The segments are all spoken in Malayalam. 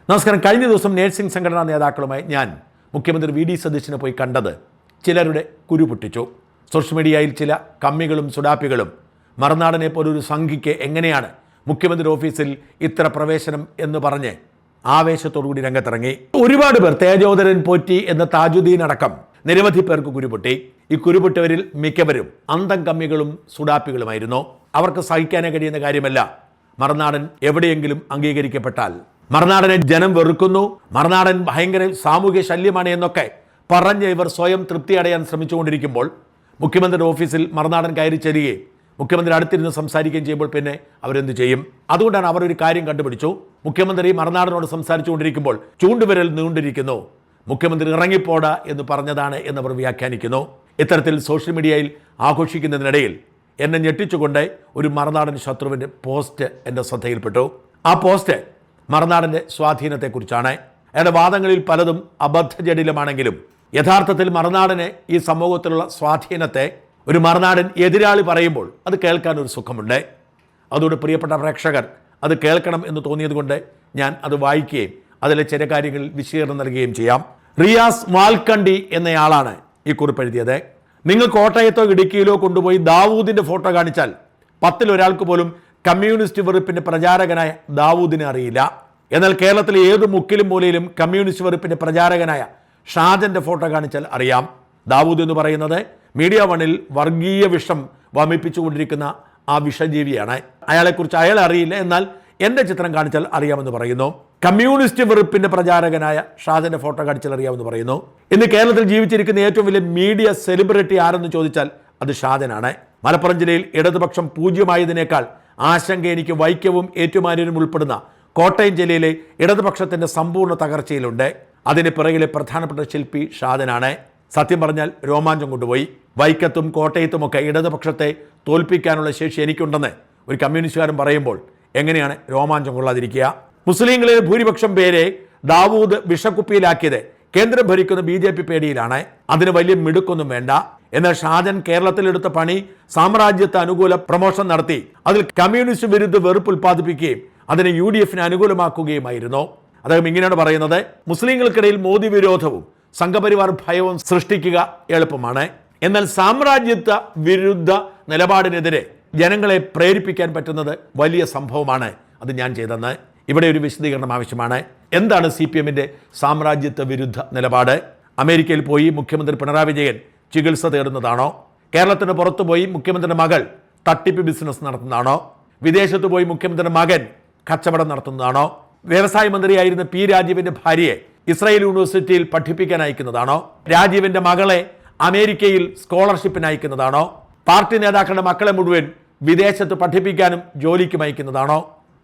നമസ്കാരം. കഴിഞ്ഞ ദിവസം നേഴ്സിംഗ് സംഘടനാ നേതാക്കളുമായി ഞാൻ മുഖ്യമന്ത്രി വി ഡി സതീശനെ പോയി കണ്ടത് ചിലരുടെ കുരു പൊട്ടിച്ചു. സോഷ്യൽ മീഡിയയിൽ ചില കമ്മികളും സുഡാപ്പികളും മറുനാടനെ പോലൊരു സംഘിക്ക് എങ്ങനെയാണ് മുഖ്യമന്ത്രി ഓഫീസിൽ ഇത്ര പ്രവേശനം എന്ന് പറഞ്ഞ് ആവേശത്തോടുകൂടി രംഗത്തിറങ്ങി. ഒരുപാട് പേർ, തേജോധരൻ പോറ്റി എന്ന താജുദ്ദീൻ അടക്കം നിരവധി പേർക്ക് കുരുപൊട്ടി. ഈ കുരുപൊട്ടവരിൽ മിക്കവരും അന്തം കമ്മികളും സുഡാപ്പികളുമായിരുന്നു. അവർക്ക് സഹിക്കാനേ കഴിയുന്ന കാര്യമല്ല മറുനാടൻ എവിടെയെങ്കിലും അംഗീകരിക്കപ്പെട്ടാൽ. മറുനാടനെ ജനം വെറുക്കുന്നു, മറുനാടൻ ഭയങ്കര സാമൂഹ്യ ശല്യമാണ് എന്നൊക്കെ പറഞ്ഞ് ഇവർ സ്വയം തൃപ്തി അടയാൻ ശ്രമിച്ചുകൊണ്ടിരിക്കുമ്പോൾ മുഖ്യമന്ത്രിയുടെ ഓഫീസിൽ മറുനാടൻ കയറി ചെല്ലുകയും മുഖ്യമന്ത്രി അടുത്തിരുന്ന് സംസാരിക്കുകയും ചെയ്യുമ്പോൾ പിന്നെ അവരെന്ത് ചെയ്യും? അതുകൊണ്ടാണ് അവർ ഒരു കാര്യം കണ്ടുപിടിച്ചു. മുഖ്യമന്ത്രി മറുനാടനോട് സംസാരിച്ചുകൊണ്ടിരിക്കുമ്പോൾ ചൂണ്ടുവിരൽ നീണ്ടിരിക്കുന്നു, മുഖ്യമന്ത്രി ഇറങ്ങിപ്പോടാ എന്ന് പറഞ്ഞതാണ് എന്നവർ വ്യാഖ്യാനിക്കുന്നു. ഇത്തരത്തിൽ സോഷ്യൽ മീഡിയയിൽ ആഘോഷിക്കുന്നതിനിടയിൽ എന്നെ ഞെട്ടിച്ചുകൊണ്ട് ഒരു മറുനാടൻ ശത്രുവിൻ്റെ പോസ്റ്റ് എൻ്റെ ശ്രദ്ധയിൽപ്പെട്ടു. ആ പോസ്റ്റ് മറുനാടൻ്റെ സ്വാധീനത്തെക്കുറിച്ചാണ്. അയാളുടെ വാദങ്ങളിൽ പലതും അബദ്ധജടിലമാണെങ്കിലും യഥാർത്ഥത്തിൽ മറുനാടന് ഈ സമൂഹത്തിലുള്ള സ്വാധീനത്തെ ഒരു മറുനാടൻ എതിരാളി പറയുമ്പോൾ അത് കേൾക്കാൻ ഒരു സുഖമുണ്ട്. അതുകൊണ്ട് പ്രിയപ്പെട്ട പ്രേക്ഷകർ അത് കേൾക്കണം എന്ന് തോന്നിയതുകൊണ്ട് ഞാൻ അത് വായിക്കുകയും അതിലെ ചില കാര്യങ്ങളിൽ വിശദീകരണം നൽകുകയും ചെയ്യാം. റിയാസ് വാൽക്കണ്ടി എന്നയാളാണ് ഈ കുറിപ്പ് എഴുതിയത്. നിങ്ങൾ കോട്ടയത്തോ ഇടുക്കിയിലോ കൊണ്ടുപോയി ദാവൂദിൻ്റെ ഫോട്ടോ കാണിച്ചാൽ 10 ഒരാൾക്ക് പോലും കമ്മ്യൂണിസ്റ്റ് വെറുപ്പിൻ്റെ പ്രചാരകനായ ദാവൂദിനെ അറിയില്ല. എന്നാൽ കേരളത്തിലെ ഏത് മുക്കിലും മൂലയിലും കമ്മ്യൂണിസ്റ്റ് വെറുപ്പിൻ്റെ പ്രചാരകനായ ഷാജൻ്റെ ഫോട്ടോ കാണിച്ചാൽ അറിയാം. ദാവൂദ് എന്ന് പറയുന്നത് മീഡിയ വണ്ണിൽ വർഗീയ വിഷം വമിപ്പിച്ചുകൊണ്ടിരിക്കുന്ന ആ വിഷജീവിയാണ്. അയാളെക്കുറിച്ച് അയാൾ അറിയില്ല, എന്നാൽ എൻ്റെ ചിത്രം കാണിച്ചാൽ അറിയാമെന്ന് പറയുന്നു. കമ്മ്യൂണിസ്റ്റ് വെറുപ്പിൻ്റെ പ്രചാരകനായ ഷാജൻ്റെ ഫോട്ടോ കാണിച്ചാൽ അറിയാമെന്ന് പറയുന്നു. ഇന്ന് കേരളത്തിൽ ജീവിച്ചിരിക്കുന്ന ഏറ്റവും വലിയ മീഡിയ സെലിബ്രിറ്റി ആരെന്ന് ചോദിച്ചാൽ അത് ഷാജനാണ്. മലപ്പുറം ജില്ലയിൽ ഇടതുപക്ഷം പൂജ്യമായതിനേക്കാൾ ആശങ്ക എനിക്ക് വൈക്കവും ഏറ്റുമാനൂരും ഉൾപ്പെടുന്ന കോട്ടയം ജില്ലയിലെ ഇടതുപക്ഷത്തിൻ്റെ സമ്പൂർണ്ണ തകർച്ചയിലുണ്ട്. അതിന് പിറകിലെ പ്രധാനപ്പെട്ട ശില്പി ഷാജനാണ്. സത്യം പറഞ്ഞാൽ രോമാഞ്ചം കൊണ്ടുപോയി. വൈക്കത്തും കോട്ടയത്തുമൊക്കെ ഇടതുപക്ഷത്തെ തോൽപ്പിക്കാനുള്ള ശേഷി എനിക്കുണ്ടെന്ന് ഒരു കമ്മ്യൂണിസ്റ്റുകാരൻ പറയുമ്പോൾ എങ്ങനെയാണ് രോമാഞ്ചം കൊള്ളാതിരിക്കുക? മുസ്ലിങ്ങളിൽ ഭൂരിപക്ഷം പേരെ ദാവൂദ് വിഷക്കുപ്പിയിലാക്കിയത് കേന്ദ്രം ഭരിക്കുന്ന BJP പേടിയിലാണ്. അതിന് വലിയ മിടുക്കൊന്നും വേണ്ട. എന്നാൽ ഷാജൻ കേരളത്തിലെടുത്ത പണി സാമ്രാജ്യത്തെ അനുകൂല പ്രമോഷൻ നടത്തി അതിൽ കമ്മ്യൂണിസ്റ്റ് വിരുദ്ധ വെറുപ്പ് ഉൽപ്പാദിപ്പിക്കുകയും അതിനെ UDFന് അനുകൂലമാക്കുകയുമായിരുന്നു. അദ്ദേഹം ഇങ്ങനെയാണ് പറയുന്നത്: മുസ്ലിങ്ങൾക്കിടയിൽ മോദി വിരോധവും സംഘപരിവാർ ഭയവും സൃഷ്ടിക്കുക എളുപ്പമാണ്, എന്നാൽ സാമ്രാജ്യത്വ വിരുദ്ധ നിലപാടിനെതിരെ ജനങ്ങളെ പ്രേരിപ്പിക്കാൻ പറ്റുന്നത് വലിയ സംഭവമാണ്. അത് ഞാൻ ചെയ്തെന്ന്. ഇവിടെ ഒരു വിശദീകരണം ആവശ്യമാണ്. എന്താണ് CPMന്റെ സാമ്രാജ്യത്വ വിരുദ്ധ നിലപാട്? അമേരിക്കയിൽ പോയി മുഖ്യമന്ത്രി പിണറായി വിജയൻ ചികിത്സ തേടുന്നതാണോ? കേരളത്തിന് പുറത്തു പോയി മുഖ്യമന്ത്രിയുടെ മകൾ തട്ടിപ്പ് ബിസിനസ് നടത്തുന്നതാണോ? വിദേശത്ത് പോയി മുഖ്യമന്ത്രിയുടെ മകൻ കച്ചവടം നടത്തുന്നതാണോ? വ്യവസായ മന്ത്രിയായിരുന്ന P. രാജീവിൻ്റെ ഭാര്യയെ ഇസ്രായേൽ യൂണിവേഴ്സിറ്റിയിൽ പഠിപ്പിക്കാൻ അയക്കുന്നതാണോ? രാജീവിൻ്റെ മകളെ അമേരിക്കയിൽ സ്കോളർഷിപ്പിന് അയക്കുന്നതാണോ? പാർട്ടി നേതാക്കളുടെ മക്കളെ മുഴുവൻ വിദേശത്ത് പഠിപ്പിക്കാനും ജോലിക്കും അയക്കുന്നതാണോ?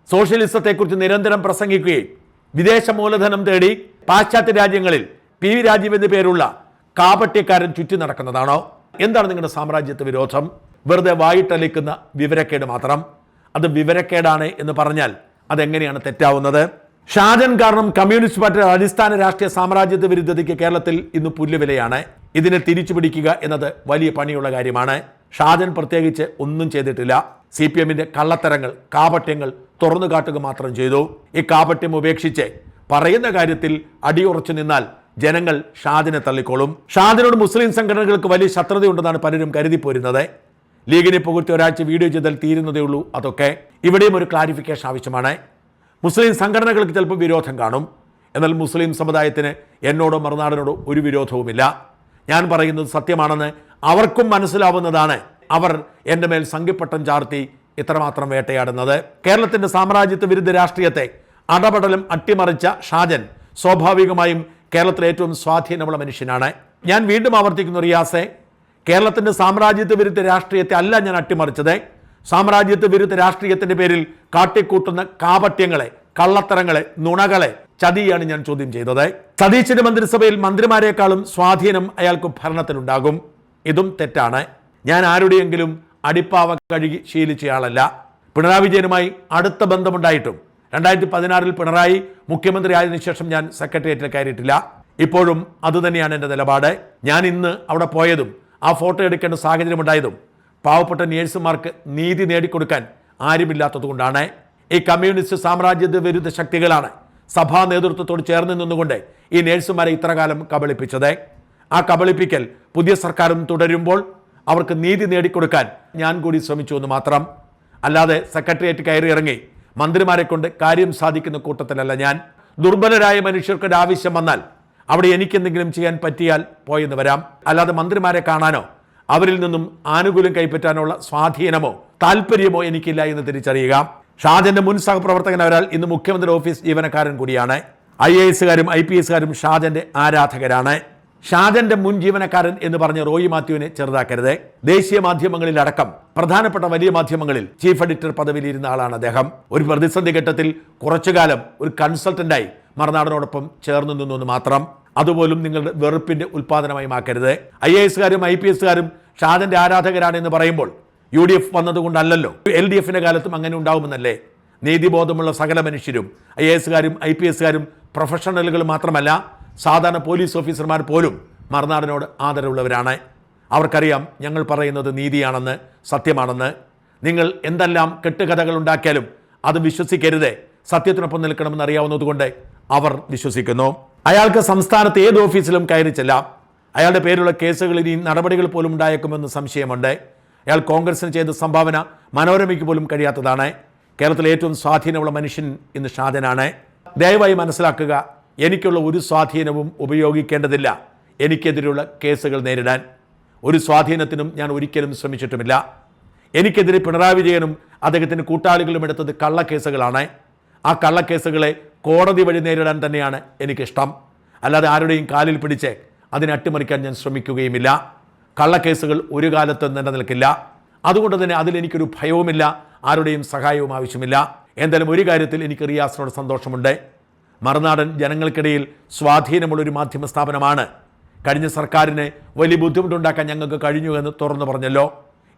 സോഷ്യലിസത്തെക്കുറിച്ച് നിരന്തരം പ്രസംഗിക്കുകയും വിദേശ മൂലധനം തേടി പാശ്ചാത്യ രാജ്യങ്ങളിൽ P. രാജീവ് എന്ന പേരുള്ള കാപട്യക്കാരൻ ചുറ്റി നടക്കുന്നതാണോ? എന്താണ് നിങ്ങളുടെ സാമ്രാജ്യത്വ വിരോധം? വെറുതെ വായിട്ടലിക്കുന്ന വിവരക്കേട് മാത്രം. അത് വിവരക്കേടാണ് എന്ന് പറഞ്ഞാൽ അതെങ്ങനെയാണ് തെറ്റാവുന്നത്? ഷാജൻ കാരണം കമ്മ്യൂണിസ്റ്റ് പാർട്ടിയുടെ അടിസ്ഥാന രാഷ്ട്രീയ സാമ്രാജ്യത്വ വിരുദ്ധതയ്ക്ക് കേരളത്തിൽ ഇന്ന് പുല്ലുവിലയാണ്. ഇതിനെ തിരിച്ചു പിടിക്കുക എന്നത് വലിയ പണിയുള്ള കാര്യമാണ്. ഷാജൻ പ്രത്യേകിച്ച് ഒന്നും ചെയ്തിട്ടില്ല. CPMന്റെ കള്ളത്തരങ്ങൾ, കാപട്യങ്ങൾ തുറന്നു കാട്ടുക മാത്രം ചെയ്തു. ഈ കാപട്യം ഉപേക്ഷിച്ച് പറയുന്ന കാര്യത്തിൽ അടിയുറച്ചു നിന്നാൽ ജനങ്ങൾ ഷാജനെ തള്ളിക്കോളും. ഷാജനോട് മുസ്ലിം സംഘടനകൾക്ക് വലിയ ശത്രുതയുണ്ടെന്നാണ് പലരും കരുതിപ്പോരുന്നത്. ലീഗിനെ പുകഴ്ത്തി ഒരാഴ്ച വീഡിയോ ചെയ്താൽ തീരുന്നതേ ഉള്ളൂ അതൊക്കെ. ഇവിടെയും ഒരു ക്ലാരിഫിക്കേഷൻ ആവശ്യമാണ്. മുസ്ലിം സംഘടനകൾക്ക് ചിലപ്പോൾ വിരോധം കാണും, എന്നാൽ മുസ്ലിം സമുദായത്തിന് എന്നോടോ മറുനാടനോടോ ഒരു വിരോധവുമില്ല. ഞാൻ പറയുന്നത് സത്യമാണെന്ന് അവർക്കും മനസ്സിലാവുന്നതാണ്. അവർ എൻ്റെ മേൽ സംഘിപ്പട്ടം ചാർത്തി ഇത്രമാത്രം വേട്ടയാടുന്നത്. കേരളത്തിൻ്റെ സാമ്രാജ്യത്വ വിരുദ്ധ രാഷ്ട്രീയത്തെ അടപടലം അട്ടിമറിച്ച ഷാജൻ സ്വാഭാവികമായും കേരളത്തിലെ ഏറ്റവും സ്വാധീനമുള്ള മനുഷ്യനാണ്. ഞാൻ വീണ്ടും ആവർത്തിക്കുന്നു റിയാസെ, കേരളത്തിൻ്റെ സാമ്രാജ്യത്വ വിരുദ്ധ രാഷ്ട്രീയത്തെ അല്ല ഞാൻ അട്ടിമറിച്ചത്. സാമ്രാജ്യത്വ വിരുദ്ധ രാഷ്ട്രീയത്തിൻ്റെ പേരിൽ കാട്ടിക്കൂട്ടുന്ന കാപട്യങ്ങളെ, കള്ളത്തരങ്ങളെ, നുണകളെ, ചതിയാണ് ഞാൻ ചോദ്യം ചെയ്തത്. സതീശന്റെ മന്ത്രിസഭയിൽ മന്ത്രിമാരെക്കാളും സ്വാധീനം അയാൾക്ക് ഭരണത്തിലുണ്ടാകും. ഇതും തെറ്റാണ്. ഞാൻ ആരുടെയെങ്കിലും അടിപ്പാവ കഴുകി ശീലിച്ചയാളല്ല. പിണറായി വിജയനുമായി അടുത്ത ബന്ധമുണ്ടായിട്ടും 2016 പിണറായി മുഖ്യമന്ത്രി ആയതിനു ശേഷം ഞാൻ സെക്രട്ടേറിയറ്റിൽ കയറിയിട്ടില്ല. ഇപ്പോഴും അതുതന്നെയാണ് എൻ്റെ നിലപാട്. ഞാൻ ഇന്ന് അവിടെ പോയതും ആ ഫോട്ടോ എടുക്കേണ്ട സാഹചര്യമുണ്ടായതും പാവപ്പെട്ട നേഴ്സുമാർക്ക് നീതി നേടിക്കൊടുക്കാൻ ആരുമില്ലാത്തതുകൊണ്ടാണ്. ഈ കമ്മ്യൂണിസ്റ്റ് സാമ്രാജ്യത്വ വിരുദ്ധ ശക്തികളാണ് സഭാ നേതൃത്വത്തോട് ചേർന്ന് നിന്നുകൊണ്ട് ഈ നേഴ്സുമാരെ ഇത്രകാലം കബളിപ്പിച്ചത്. ആ കബളിപ്പിക്കൽ പുതിയ സർക്കാരും തുടരുമ്പോൾ അവർക്ക് നീതി നേടിക്കൊടുക്കാൻ ഞാൻ കൂടി ശ്രമിച്ചു എന്ന് മാത്രം. അല്ലാതെ സെക്രട്ടേറിയറ്റ് കയറി ഇറങ്ങി മന്ത്രിമാരെ കൊണ്ട് കാര്യം സാധിക്കുന്ന കൂട്ടത്തിലല്ല ഞാൻ. ദുർബലരായ മനുഷ്യർക്കൊരു ആവശ്യം വന്നാൽ അവിടെ എനിക്കെന്തെങ്കിലും ചെയ്യാൻ പറ്റിയാൽ പോയെന്ന് വരാം. അല്ലാതെ മന്ത്രിമാരെ കാണാനോ അവരിൽ നിന്നും ആനുകൂല്യം കൈപ്പറ്റാനുള്ള സ്വാധീനമോ താല്പര്യമോ എനിക്കില്ല എന്ന് തിരിച്ചറിയുക. ഷാജന്റെ മുൻ സഹപ്രവർത്തകൻ ഒരാൾ ഇന്ന് മുഖ്യമന്ത്രി ഓഫീസ് ജീവനക്കാരൻ കൂടിയാണ്. IAS-കാരും IPS-കാരും ഷാജന്റെ ആരാധകരാണ്. ഷാജന്റെ മുൻ ജീവനക്കാരൻ എന്ന് പറഞ്ഞ റോയി മാത്യുവിനെ ചെറുതാക്കരുത്. ദേശീയ മാധ്യമങ്ങളിലടക്കം പ്രധാനപ്പെട്ട വലിയ മാധ്യമങ്ങളിൽ ചീഫ് എഡിറ്റർ പദവിയിൽ ഇരുന്ന ആളാണ് അദ്ദേഹം. ഒരു പ്രതിസന്ധി ഘട്ടത്തിൽ കുറച്ചുകാലം ഒരു കൺസൾട്ടന്റായി മറുനാടനോടൊപ്പം ചേർന്ന് നിന്നു എന്ന് മാത്രം. അതുപോലും നിങ്ങളുടെ വെറുപ്പിന്റെ ഉൽപ്പാദനമായി മാക്കരുത്. IAS-കാരും IPS-കാരും ഷാജന്റെ ആരാധകരാണ് എന്ന് പറയുമ്പോൾ UDF വന്നതുകൊണ്ടല്ലോ. LDF-ന്റെ കാലത്തും അങ്ങനെ ഉണ്ടാവുമെന്നല്ലേ. നീതിബോധമുള്ള സകല മനുഷ്യരും IAS-കാരും IPS-കാരും പ്രൊഫഷണലുകൾ മാത്രമല്ല, സാധാരണ പോലീസ് ഓഫീസർമാർ പോലും മറുനാടനോട് ആദരവുള്ളവരാണ്. അവർക്കറിയാം ഞങ്ങൾ പറയുന്നത് നീതിയാണെന്ന്, സത്യമാണെന്ന്. നിങ്ങൾ എന്തെല്ലാം കെട്ടുകഥകൾ ഉണ്ടാക്കിയാലും അത് വിശ്വസിക്കരുത്, സത്യത്തിനൊപ്പം നിൽക്കണമെന്ന് അറിയാവുന്നതുകൊണ്ട് അവർ വിശ്വസിക്കുന്നു. അയാൾക്ക് സംസ്ഥാനത്ത് ഏത് ഓഫീസിലും കയറിച്ചില്ല. അയാളുടെ പേരുള്ള കേസുകളിൽ ഈ നടപടികൾ പോലും ഉണ്ടായേക്കുമെന്ന് സംശയമുണ്ട്. അയാൾ കോൺഗ്രസിന് ചെയ്ത സംഭാവന മനോരമയ്ക്ക് പോലും കഴിയാത്തതാണ്. കേരളത്തിലെ ഏറ്റവും സ്വാധീനമുള്ള മനുഷ്യൻ ഇന്ന് ഷാജനാണ്. ദയവായി മനസ്സിലാക്കുക, എനിക്കുള്ള ഒരു സ്വാധീനവും ഉപയോഗിക്കേണ്ടതില്ല എനിക്കെതിരെയുള്ള കേസുകൾ നേരിടാൻ. ഒരു സ്വാധീനത്തിനും ഞാൻ ഒരിക്കലും ശ്രമിച്ചിട്ടുമില്ല. എനിക്കെതിരെ പിണറായി വിജയനും അദ്ദേഹത്തിൻ്റെ കൂട്ടാളികളും എടുത്തത് കള്ളക്കേസുകളാണ്. ആ കള്ളക്കേസുകളെ കോടതി വഴി നേരിടാൻ തന്നെയാണ് എനിക്കിഷ്ടം. അല്ലാതെ ആരുടെയും കാലിൽ പിടിച്ച് അതിനെ അട്ടിമറിക്കാൻ ഞാൻ ശ്രമിക്കുകയുമില്ല. കള്ളക്കേസുകൾ ഒരു കാലത്തും നിലനിൽക്കില്ല. അതുകൊണ്ട് തന്നെ അതിലെനിക്കൊരു ഭയവുമില്ല, ആരുടെയും സഹായവും ആവശ്യമില്ല. എന്തായാലും ഒരു കാര്യത്തിൽ എനിക്ക് റിയാസിനോട് സന്തോഷമുണ്ട്. മറുനാടൻ ജനങ്ങൾക്കിടയിൽ സ്വാധീനമുള്ളൊരു മാധ്യമ സ്ഥാപനമാണ്. കഴിഞ്ഞ സർക്കാരിന് വലിയ ബുദ്ധിമുട്ടുണ്ടാക്കാൻ ഞങ്ങൾക്ക് കഴിഞ്ഞു എന്ന് തുറന്നു പറഞ്ഞല്ലോ.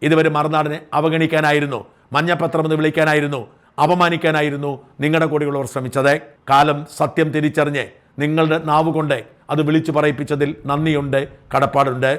ഇതുവരെ മറുനാടിനെ അവഗണിക്കാനായിരുന്നു, മഞ്ഞപ്പത്രമെന്ന് വിളിക്കാനായിരുന്നു, അപമാനിക്കാനായിരുന്നു നിങ്ങളുടെ കൂടെയുള്ളവർ ശ്രമിച്ചത്. കാലം സത്യം തിരിച്ചറിഞ്ഞ് നിങ്ങളുടെ നാവുകൊണ്ട് അത് വിളിച്ചു പറയിപ്പിച്ചതിൽ നന്ദിയുണ്ട്, കടപ്പാടുണ്ട്.